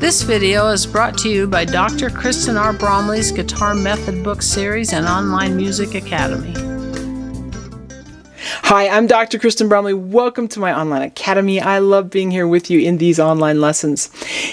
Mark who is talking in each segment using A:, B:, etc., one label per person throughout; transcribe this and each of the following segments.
A: This video is brought to you by Dr. Kristen R. Bromley's Guitar Method Book Series and Online Music Academy.
B: Hi, I'm Dr. Kristen Bromley. Welcome to my online academy. I love being here with you in these online lessons.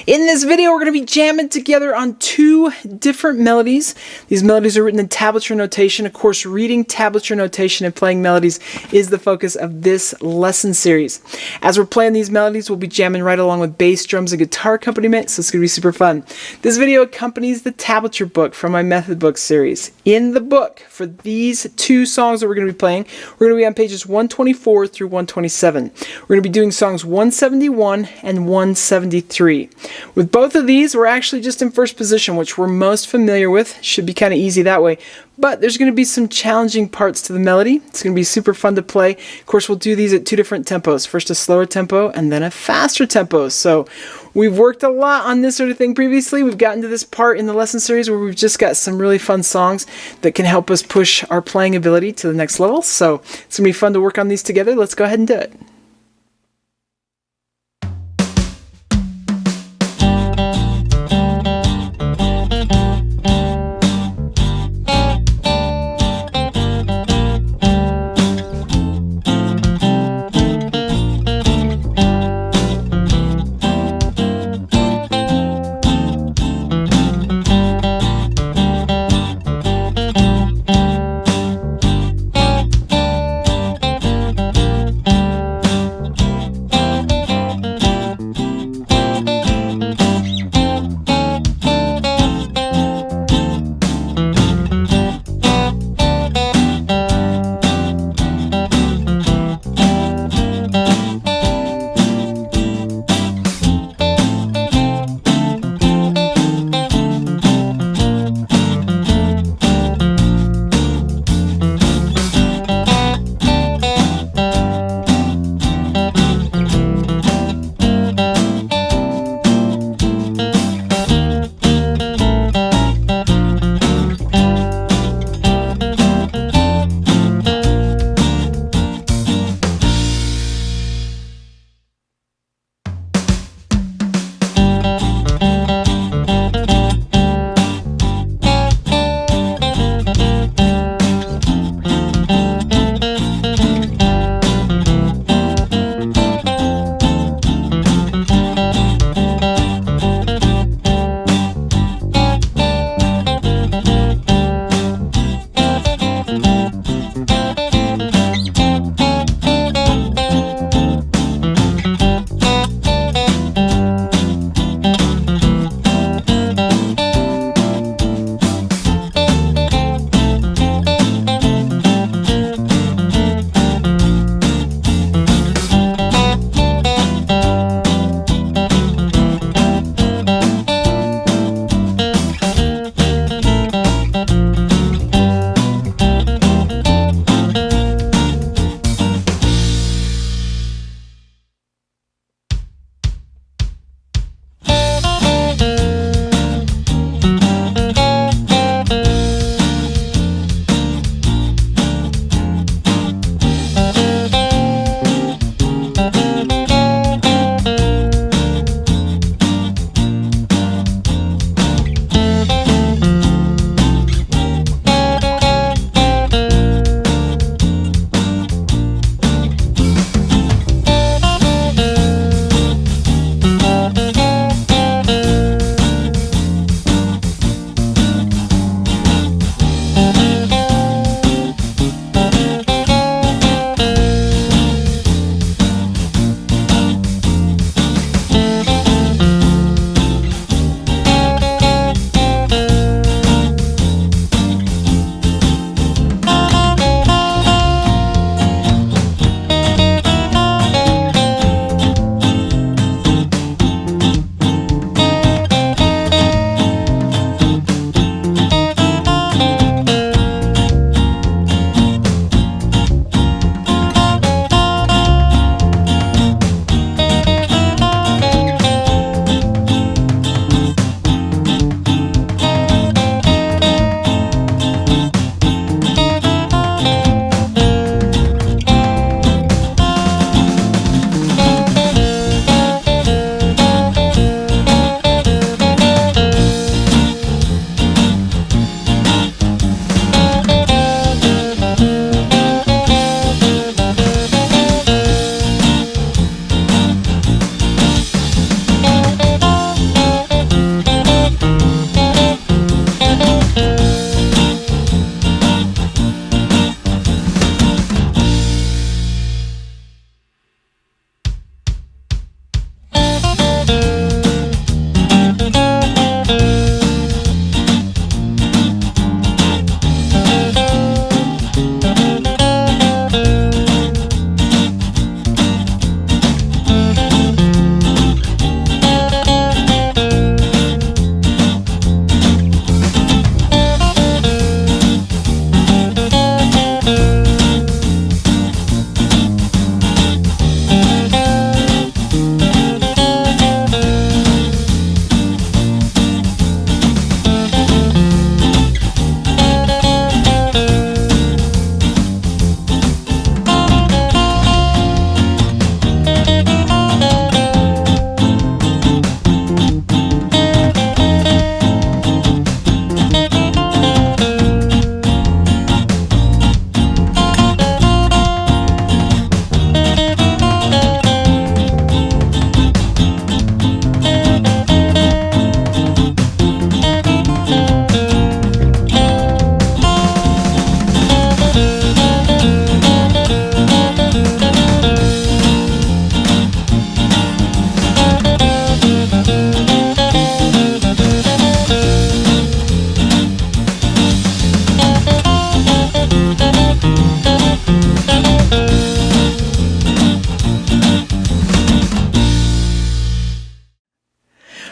B: In this video, we're going to be jamming together on two different melodies. These melodies are written in tablature notation. Of course, reading tablature notation and playing melodies is the focus of this lesson series. As we're playing these melodies, we'll be jamming right along with bass, drums, and guitar accompaniment, so it's going to be super fun. This video accompanies the Tablature Book from my Method Book series. In the book, for these two songs that we're going to be playing, we're going to be on pages 124 through 127. We're going to be doing songs 171 and 173. With both of these, we're actually just in first position, which we're most familiar with. Should be kind of easy that way. But there's going to be some challenging parts to the melody. It's going to be super fun to play. Of course, we'll do these at two different tempos. First a slower tempo and then a faster tempo. So we've worked a lot on this sort of thing previously. We've gotten to this part in the lesson series where we've just got some really fun songs that can help us push our playing ability to the next level. So it's going to be fun to work on these together. Let's go ahead and do it.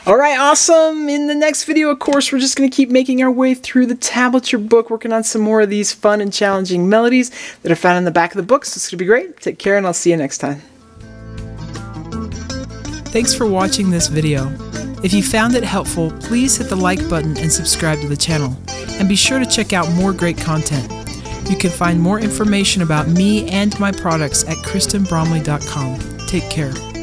B: All right, awesome. In the next video, of course, we're just going to keep making our way through the Tablature Book, working on some more of these fun and challenging melodies that are found in the back of the book. So it's going to be great. Take care, and I'll see you next time. Thanks for watching this video. If you found it helpful, please hit the like button and subscribe to the channel. And be sure to check out more great content. You can find more information about me and my products at KristenBromley.com. Take care.